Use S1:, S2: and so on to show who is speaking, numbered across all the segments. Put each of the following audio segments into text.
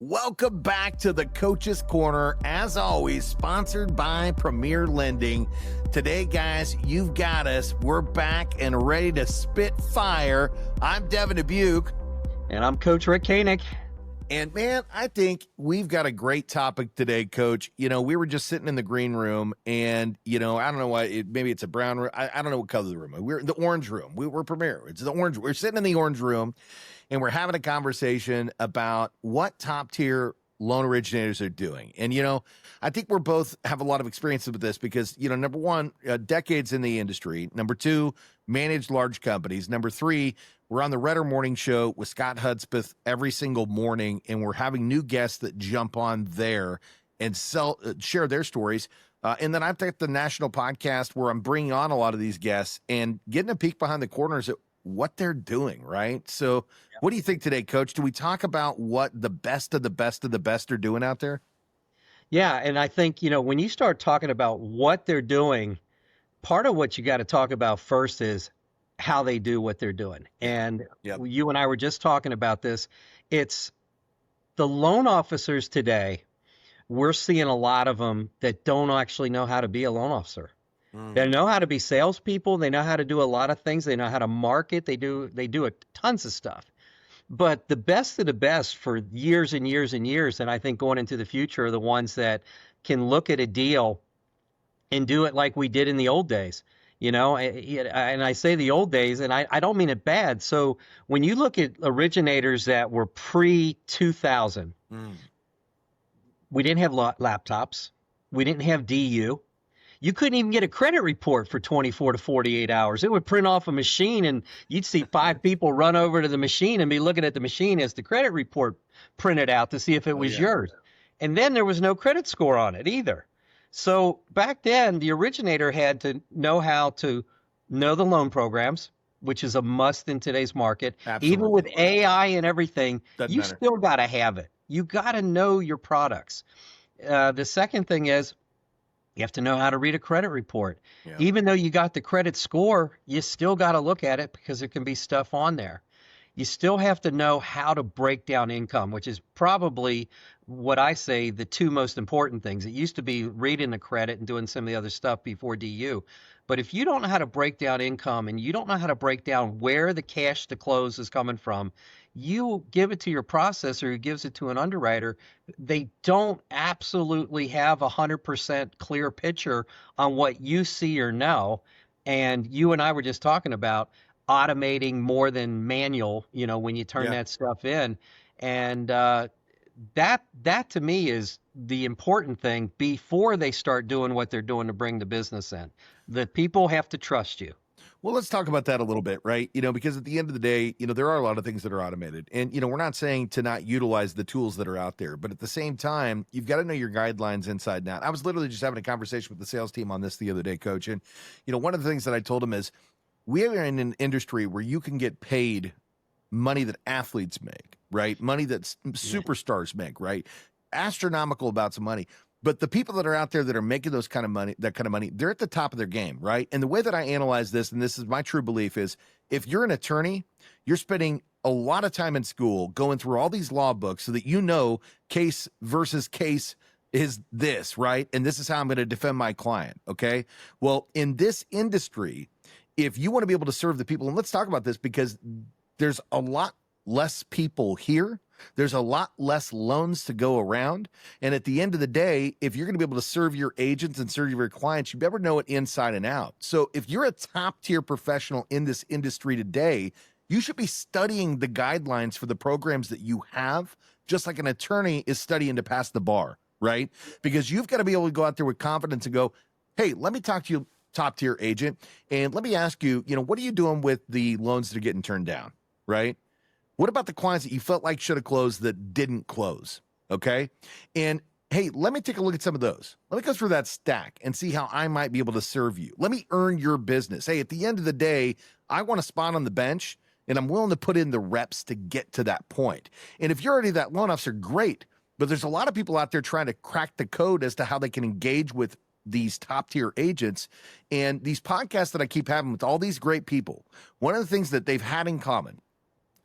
S1: Welcome back to the Coach's Corner, as always, sponsored by Premier Lending. Today, guys, you've got us. We're back and ready to spit fire. I'm Devin Dubuc.
S2: And I'm Coach Rick Koenig.
S1: And, man, I think we've got a great topic today, Coach. You know, we were just sitting in the green room, and, you know, I don't know why, maybe it's a brown room. I don't know what color the room is. We're in the orange room. We're Premier. It's the orange. We're sitting in the orange room, and we're having a conversation about what top-tier loan originators are doing. And, you know, I think we're both have a lot of experience with this because, you know, number one, decades in the industry. Number two, managed large companies. Number three, we're on the Redder Morning Show with Scott Hudspeth every single morning, and we're having new guests that jump on there and share their stories. And then I've got the national podcast where I'm bringing on a lot of these guests and getting a peek behind the corners at what they're doing, right? So what do you think today, Coach? Do we talk about what the best of the best of the best are doing out there?
S2: Yeah, and I think, you know, when you start talking about what they're doing, part of what you got to talk about first is how they do what they're doing. And you and I were just talking about this. It's the loan officers today, we're seeing a lot of them that don't actually know how to be a loan officer. They know how to be salespeople. They know how to do a lot of things. They know how to market. They do tons of stuff. But the best of the best for years and years and years, and I think going into the future, are the ones that can look at a deal and do it like we did in the old days. You know, and I say the old days, and I don't mean it bad. So when you look at originators that were pre-2000, we didn't have laptops. We didn't have DU. You couldn't even get a credit report for 24 to 48 hours. It would print off a machine, and you'd see 5 people run over to the machine and be looking at the machine as the credit report printed out to see if it was yours. And then there was no credit score on it either. So back then, the originator had to know how to know the loan programs, which is a must in today's market. Absolutely. Even with AI and everything, you still got to have it. You got to know your products. The second thing is, you have to know how to read a credit report. Yeah. Even though you got the credit score, you still got to look at it because there can be stuff on there. You still have to know how to break down income, which is probably what I say the two most important things. It used to be reading the credit and doing some of the other stuff before DU. But if you don't know how to break down income and you don't know how to break down where the cash to close is coming from, you give it to your processor who gives it to an underwriter. They don't absolutely have 100% clear picture on what you see or know. And you and I were just talking about automating more than manual, you know, when you turn that stuff in. And that to me is the important thing before they start doing what they're doing to bring the business in. The people have to trust you.
S1: Well, let's talk about that a little bit, right? You know, because at the end of the day, you know, there are a lot of things that are automated. And, you know, we're not saying to not utilize the tools that are out there. But at the same time, you've got to know your guidelines inside and out. I was literally just having a conversation with the sales team on this the other day, Coach. And, you know, one of the things that I told them is we are in an industry where you can get paid money that athletes make, right? Money that superstars make, right? Astronomical amounts of money. But the people that are out there that are making that kind of money, they're at the top of their game, right? And the way that I analyze this, and this is my true belief, is if you're an attorney, you're spending a lot of time in school going through all these law books so that you know case versus case is this, right? And this is how I'm going to defend my client, okay? Well, in this industry, if you want to be able to serve the people, and let's talk about this because there's a lot less people here. There's a lot less loans to go around. And at the end of the day, if you're going to be able to serve your agents and serve your clients, you better know it inside and out. So if you're a top tier professional in this industry today, you should be studying the guidelines for the programs that you have, just like an attorney is studying to pass the bar, right? Because you've got to be able to go out there with confidence and go, hey, let me talk to you, top tier agent. And let me ask you, you know, what are you doing with the loans that are getting turned down, right? What about the clients that you felt like should have closed that didn't close? Okay. And hey, let me take a look at some of those. Let me go through that stack and see how I might be able to serve you. Let me earn your business. Hey, at the end of the day, I want a spot on the bench and I'm willing to put in the reps to get to that point. And if you're already that loan officer, great. But there's a lot of people out there trying to crack the code as to how they can engage with these top tier agents. And these podcasts that I keep having with all these great people, one of the things that they've had in common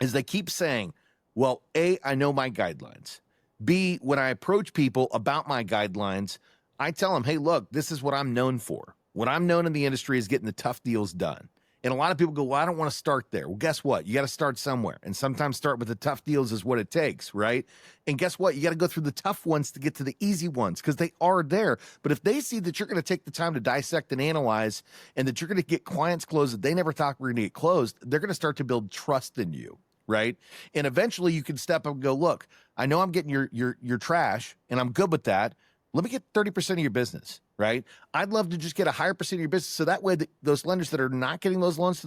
S1: is they keep saying, well, A, I know my guidelines. B, when I approach people about my guidelines, I tell them, hey, look, this is what I'm known for. What I'm known in the industry is getting the tough deals done. And a lot of people go, well, I don't want to start there. Well, guess what? You got to start somewhere. And sometimes start with the tough deals is what it takes, right? And guess what? You got to go through the tough ones to get to the easy ones because they are there. But if they see that you're going to take the time to dissect and analyze and that you're going to get clients closed that they never thought were going to get closed, they're going to start to build trust in you, right? And eventually you can step up and go, look, I know I'm getting your trash and I'm good with that. Let me get 30% of your business, right? I'd love to just get a higher percent of your business. So that way those lenders that are not getting those loans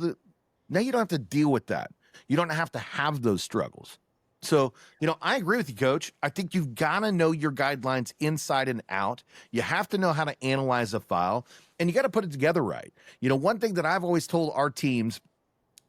S1: now you don't have to deal with that. You don't have to have those struggles. So, I agree with you, Coach. I think you've got to know your guidelines inside and out. You have to know how to analyze a file and you got to put it together right. One thing that I've always told our teams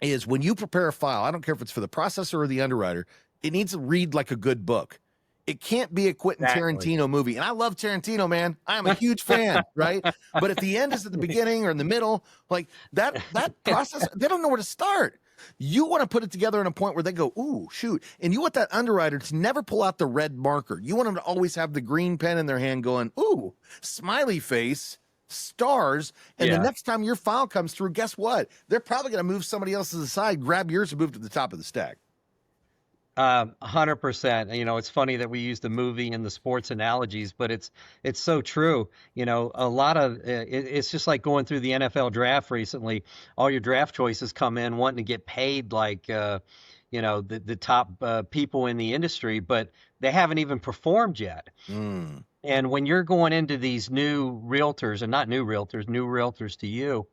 S1: is when you prepare a file, I don't care if it's for the processor or the underwriter, it needs to read like a good book. It can't be a Quentin Tarantino movie. And I love Tarantino, man. I am a huge fan, right? But if the end is at the beginning or in the middle, like that process, they don't know where to start. You want to put it together in a point where they go, ooh, shoot. And you want that underwriter to never pull out the red marker. You want them to always have the green pen in their hand going, ooh, smiley face, stars. And the next time your file comes through, guess what? They're probably going to move somebody else's aside, grab yours and move to the top of the stack.
S2: 100%. It's funny that we use the movie and the sports analogies, but it's so true. A lot of it's just like going through the NFL draft recently. All your draft choices come in wanting to get paid like the top people in the industry, but they haven't even performed yet. And when you're going into these new realtors, and not new realtors to you,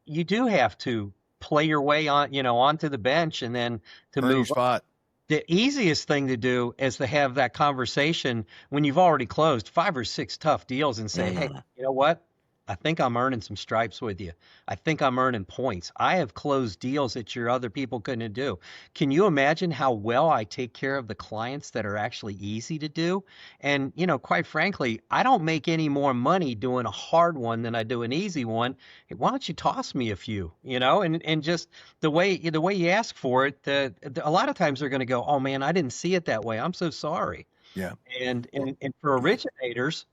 S2: you do have to play your way on, onto the bench and then to
S1: earn
S2: move
S1: your spot.
S2: The easiest thing to do is to have that conversation when you've already closed 5 or 6 tough deals and say, hey, you know what? I think I'm earning some stripes with you. I think I'm earning points. I have closed deals that your other people couldn't do. Can you imagine how well I take care of the clients that are actually easy to do? And, quite frankly, I don't make any more money doing a hard one than I do an easy one. Hey, why don't you toss me a few, and just the way you ask for it, a lot of times they're going to go, oh man, I didn't see it that way. I'm so sorry.
S1: Yeah.
S2: And for originators,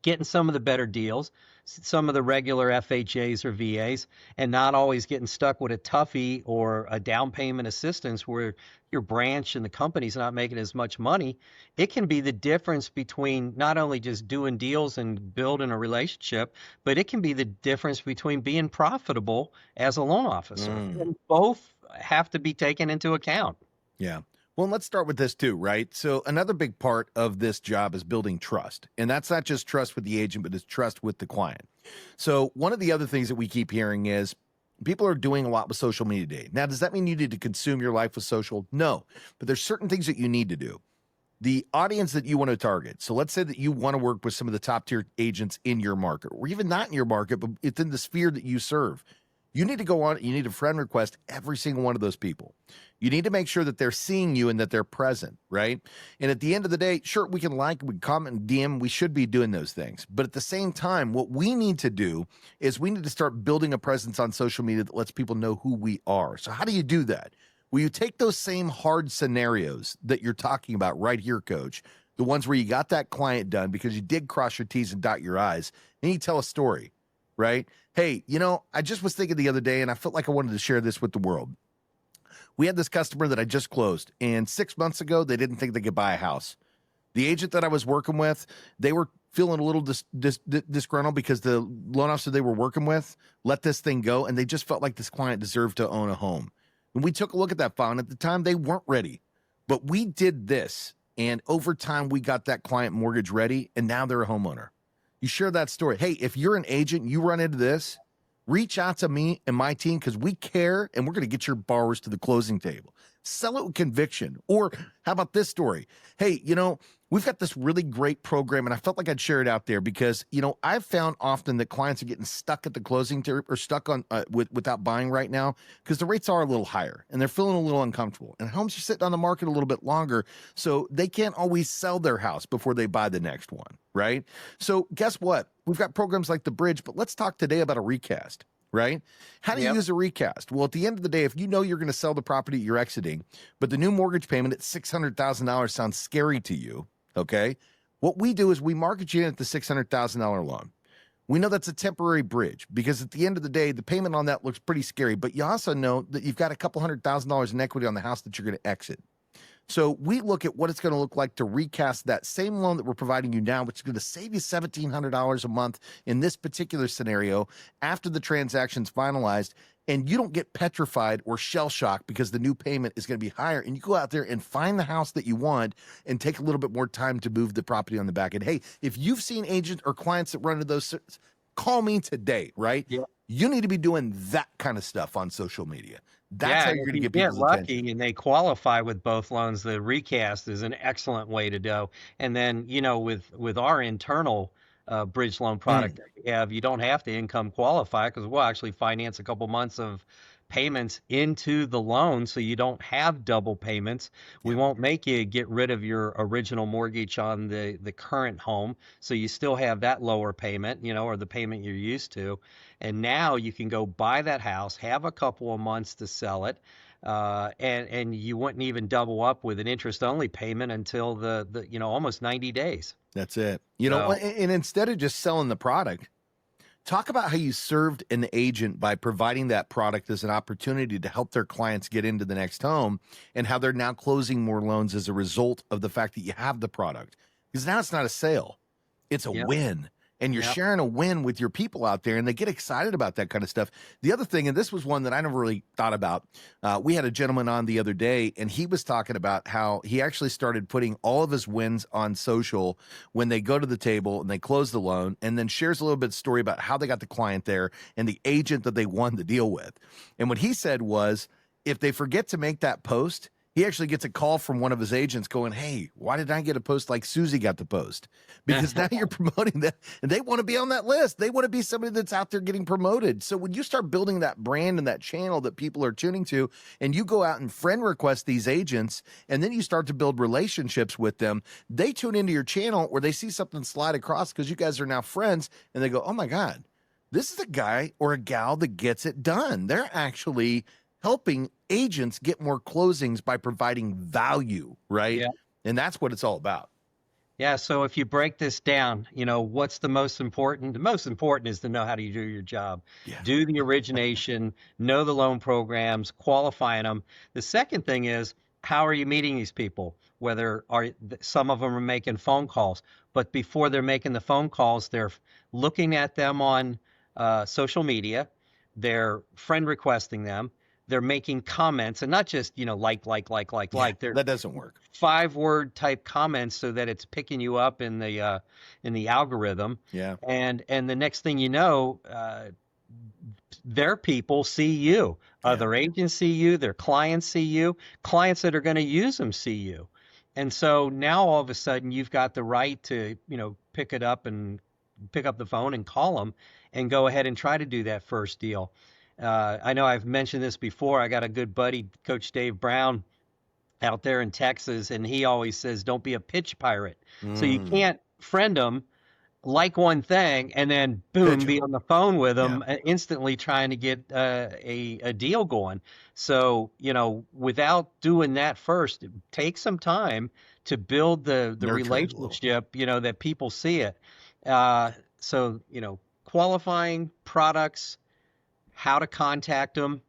S2: getting some of the better deals, some of the regular FHAs or VAs, and not always getting stuck with a toughie or a down payment assistance where your branch and the company's not making as much money. It can be the difference between not only just doing deals and building a relationship, but it can be the difference between being profitable as a loan officer. And both have to be taken into account.
S1: Yeah. Well, let's start with this too, right? So another big part of this job is building trust. And that's not just trust with the agent, but it's trust with the client. So one of the other things that we keep hearing is people are doing a lot with social media today. Now, does that mean you need to consume your life with social? No, but there's certain things that you need to do. The audience that you want to target. So let's say that you want to work with some of the top tier agents in your market, or even not in your market, but it's in the sphere that you serve. You need to go on, you need to friend request every single one of those people. You need to make sure that they're seeing you and that they're present, right? And at the end of the day, sure, we can like, we can comment and DM, we should be doing those things. But at the same time, what we need to do is we need to start building a presence on social media that lets people know who we are. So how do you do that? Well, you take those same hard scenarios that you're talking about right here, Coach, the ones where you got that client done because you did cross your T's and dot your I's, and you tell a story, right? Hey, I just was thinking the other day, and I felt like I wanted to share this with the world. We had this customer that I just closed, and 6 months ago, they didn't think they could buy a house. The agent that I was working with, they were feeling a little disgruntled because the loan officer they were working with let this thing go, and they just felt like this client deserved to own a home. And we took a look at that file, and at the time, they weren't ready. But we did this, and over time, we got that client mortgage ready, and now they're a homeowner. You share that story. Hey, if you're an agent, you run into this, reach out to me and my team because we care and we're going to get your borrowers to the closing table. Sell it with conviction. Or how about this story? Hey, we've got this really great program and I felt like I'd share it out there because, I've found often that clients are getting stuck at the closing table or stuck on without buying right now because the rates are a little higher and they're feeling a little uncomfortable and homes are sitting on the market a little bit longer. So they can't always sell their house before they buy the next one, right? So guess what? We've got programs like the Bridge, but let's talk today about a recast. right? How do you
S2: Yep.
S1: use a recast? Well, at the end of the day, if you know you're going to sell the property you're exiting, but the new mortgage payment at $600,000 sounds scary to you, okay? What we do is we market you in at the $600,000 loan. We know that's a temporary bridge because at the end of the day, the payment on that looks pretty scary, but you also know that you've got a couple $100,000 in equity on the house that you're going to exit. So we look at what it's going to look like to recast that same loan that we're providing you now, which is going to save you $1,700 a month in this particular scenario after the transaction's finalized, and you don't get petrified or shell shocked because the new payment is going to be higher, and you go out there and find the house that you want and take a little bit more time to move the property on the back end. Hey, if you've seen agents or clients that run into those, call me today, right?
S2: Yeah.
S1: You need to be doing that kind of stuff on social media. That's how you're going to get people's
S2: lucky
S1: attention.
S2: and they qualify with both loans. The recast is an excellent way to go. And then, with our internal bridge loan product that we have, you don't have to income qualify because we'll actually finance a couple months of payments into the loan so you don't have double payments. We won't make you get rid of your original mortgage on the current home, so you still have that lower payment, or the payment you're used to. And now you can go buy that house, have a couple of months to sell it, and you wouldn't even double up with an interest-only payment until the almost 90 days.
S1: That's it. And instead of just selling the product, talk about how you served an agent by providing that product as an opportunity to help their clients get into the next home, and how they're now closing more loans as a result of the fact that you have the product. Because now it's not a sale, it's a win. And you're sharing a win with your people out there, and they get excited about that kind of stuff. The other thing, and this was one that I never really thought about, we had a gentleman on the other day, and he was talking about how he actually started putting all of his wins on social when they go to the table and they close the loan, and then shares a little bit of story about how they got the client there and the agent that they won the deal with. And what he said was, if they forget to make that post, he actually gets a call from one of his agents going, hey, why did I get a post like Susie got the post? Because now you're promoting that, and they want to be on that list. They want to be somebody that's out there getting promoted. So when you start building that brand and that channel that people are tuning to, and you go out and friend request these agents, and then you start to build relationships with them, they tune into your channel or they see something slide across because you guys are now friends, and they go, oh my God, this is a guy or a gal that gets it done. They're actually helping agents get more closings by providing value, right?
S2: Yeah.
S1: And that's what it's all about.
S2: Yeah, so if you break this down, what's the most important? The most important is to know how to do your job.
S1: Yeah.
S2: Do the origination, know the loan programs, qualifying them. The second thing is, how are you meeting these people? Some of them are making phone calls, but before they're making the phone calls, they're looking at them on social media, they're friend requesting them, they're making comments, and not just, like.
S1: That doesn't work.
S2: 5-word type comments so that it's picking you up in the algorithm.
S1: Yeah.
S2: And the next thing you know, their people see you. Other agents see you. Their clients see you. Clients that are going to use them see you. And so now all of a sudden you've got the right to, pick up the phone and call them and go ahead and try to do that first deal. I know I've mentioned this before. I got a good buddy, Coach Dave Brown, out there in Texas, and he always says, don't be a pitch pirate. So you can't friend them, like one thing, and then boom, be on the phone with them instantly trying to get a deal going. So, without doing that first, take some time to build the relationship, that people see it. So, qualifying products, how to contact them.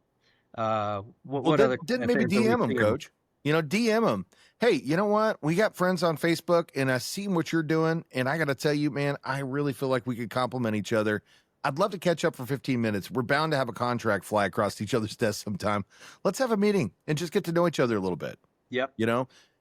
S2: What other?
S1: Didn't maybe DM them, Coach? DM them. Hey, you know what? We got friends on Facebook, and I seen what you're doing, and I got to tell you, man, I really feel like we could complement each other. I'd love to catch up for 15 minutes. We're bound to have a contract fly across each other's desks sometime. Let's have a meeting and just get to know each other a little bit.
S2: Yep.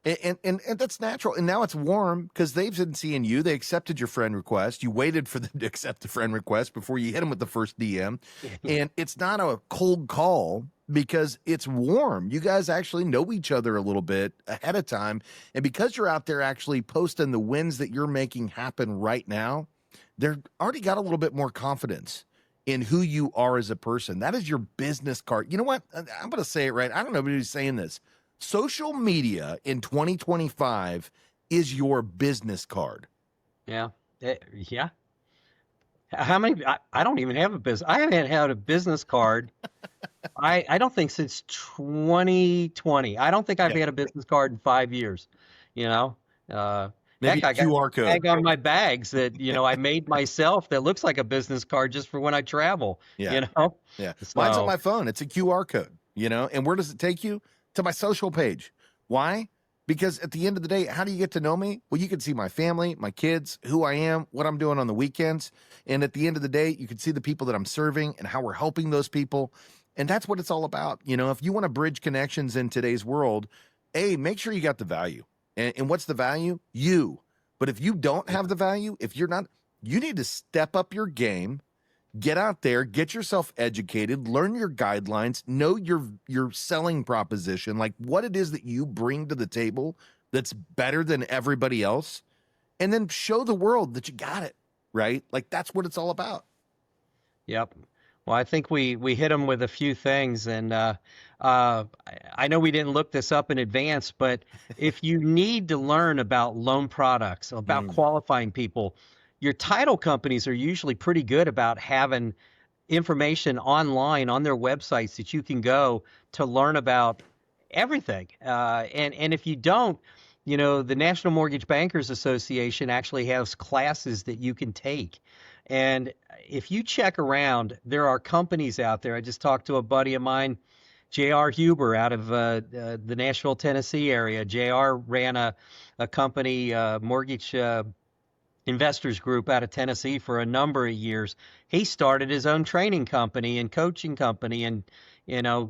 S1: And that's natural. And now it's warm because they've been seeing you. They accepted your friend request. You waited for them to accept the friend request before you hit them with the first DM. And it's not a cold call because it's warm. You guys actually know each other a little bit ahead of time. And because you're out there actually posting the wins that you're making happen right now, they're already got a little bit more confidence in who you are as a person. That is your business card. You know what? I'm going to say it right. I don't know if anybody's saying this. Social media in 2025 is your business card.
S2: Yeah. Yeah. How many? I don't even have a business. I haven't had a business card. I don't think since 2020. I don't think I've
S1: Yeah.
S2: had a business card in 5 years. You know, uh,
S1: Maybe
S2: heck,
S1: a
S2: I got
S1: QR
S2: a tag
S1: code.
S2: on my bags that I made myself that looks like a business card just for when I travel.
S1: Yeah.
S2: You know,
S1: Yeah. Mine's on
S2: so
S1: my phone. It's a QR code, and where does it take you? To my social page. Why? Because at the end of the day, how do you get to know me? Well, you can see my family, my kids, who I am, what I'm doing on the weekends. And at the end of the day, you can see the people that I'm serving and how we're helping those people. And that's what it's all about. If you want to bridge connections in today's world, make sure you got the value. And what's the value? You. But if you don't have the value, if you're not, you need to step up your game. Get out there, get yourself educated, learn your guidelines, know your selling proposition, like what it is that you bring to the table that's better than everybody else, and then show the world that you got it, right? Like that's what it's all about.
S2: yep. Well, I think we hit them with a few things, and I know we didn't look this up in advance, but if you need to learn about loan products, about
S1: Mm,
S2: qualifying people, your title companies are usually pretty good about having information online on their websites that you can go to learn about everything. And if you don't, the National Mortgage Bankers Association actually has classes that you can take. And if you check around, there are companies out there. I just talked to a buddy of mine, J.R. Huber, out of the Nashville, Tennessee area. J.R. ran a company, mortgage investors group out of Tennessee for a number of years. He started his own training company and coaching company and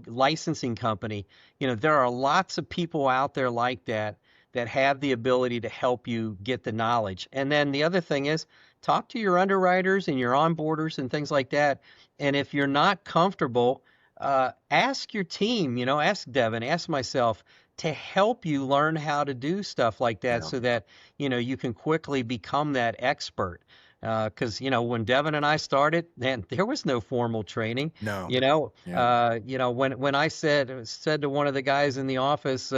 S2: licensing company. There are lots of people out there like that that have the ability to help you get the knowledge. And then the other thing is talk to your underwriters and your onboarders and things like that. And if you're not comfortable, ask your team, ask Devin, ask myself to help you learn how to do stuff like that
S1: yeah.
S2: so that, you can quickly become that expert. Because, when Devin and I started, man, there was no formal training.
S1: No. Yeah.
S2: When I said to one of the guys in the office,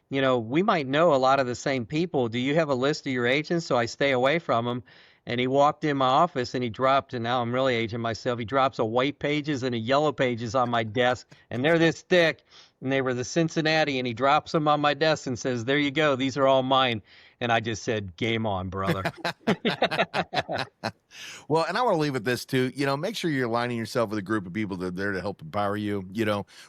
S2: we might know a lot of the same people. Do you have a list of your agents so I stay away from them? And he walked in my office and he dropped, and now I'm really aging myself. He drops a white pages and a yellow pages on my desk, and they're this thick, and they were the Cincinnati, and he drops them on my desk and says, "There you go. These are all mine." And I just said, "Game on, brother."
S1: Well, and I want to leave with this too. Make sure you're aligning yourself with a group of people that are there to help empower you.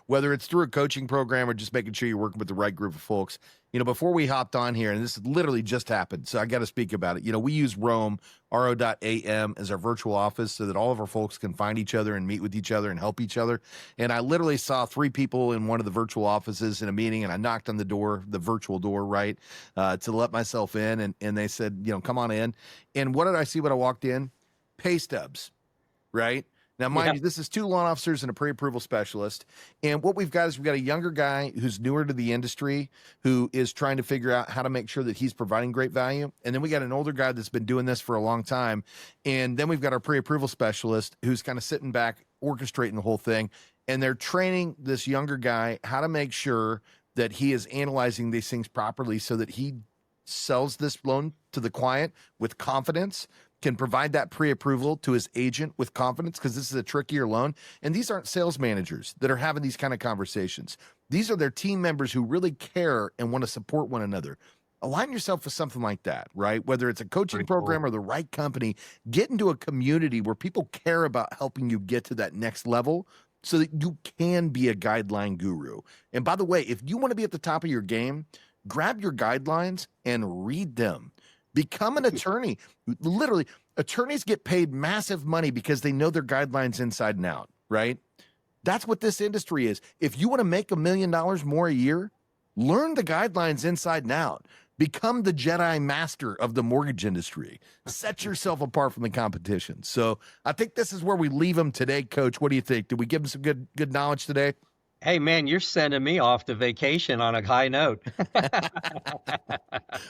S1: Whether it's through a coaching program or just making sure you're working with the right group of folks. Before we hopped on here, and this literally just happened, so I got to speak about it. We use Roam, ro.am, as our virtual office so that all of our folks can find each other and meet with each other and help each other. And I literally saw 3 people in one of the virtual offices in a meeting, and I knocked on the door, the virtual door, right, to let myself in. And they said, come on in. And what did I see when I walked in? Pay stubs, right? Now, mind you, this is 2 loan officers and a pre-approval specialist. And what we've got is we've got a younger guy who's newer to the industry who is trying to figure out how to make sure that he's providing great value. And then we got an older guy that's been doing this for a long time. And then we've got our pre-approval specialist who's kind of sitting back, orchestrating the whole thing. And they're training this younger guy how to make sure that he is analyzing these things properly so that he sells this loan to the client with confidence, can provide that pre-approval to his agent with confidence, because this is a trickier loan. And these aren't sales managers that are having these kind of conversations. These are their team members who really care and want to support one another. Align yourself with something like that, right? Whether it's a coaching program or the right company, get into a community where people care about helping you get to that next level so that you can be a guideline guru. And by the way, if you want to be at the top of your game, grab your guidelines and read them. Become an attorney. Literally, attorneys get paid massive money because they know their guidelines inside and out, right? That's what this industry is. If you want to make $1 million more a year, learn the guidelines inside and out. Become the Jedi master of the mortgage industry. Set yourself apart from the competition. So I think this is where we leave them today, Coach. What do you think? Did we give them some good knowledge today?
S2: Hey, man, you're sending me off to vacation on a high note.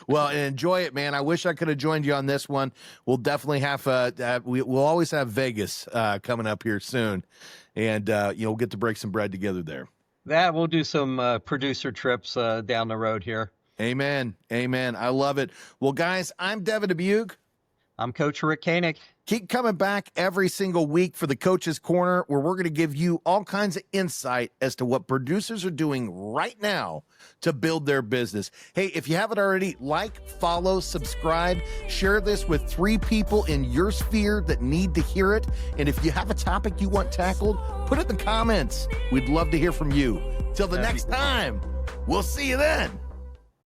S1: Well, enjoy it, man. I wish I could have joined you on this one. We'll definitely we'll always have Vegas coming up here soon. And, we'll get to break some bread together there.
S2: We'll do some producer trips down the road here.
S1: Amen. Amen. I love it. Well, guys, I'm Devin Dubuc.
S2: I'm Coach Rick Koenig.
S1: Keep coming back every single week for the Coach's Corner, where we're going to give you all kinds of insight as to what producers are doing right now to build their business. Hey, if you haven't already, like, follow, subscribe, share this with 3 people in your sphere that need to hear it. And if you have a topic you want tackled, put it in the comments. We'd love to hear from you. Till the next time, we'll see you then.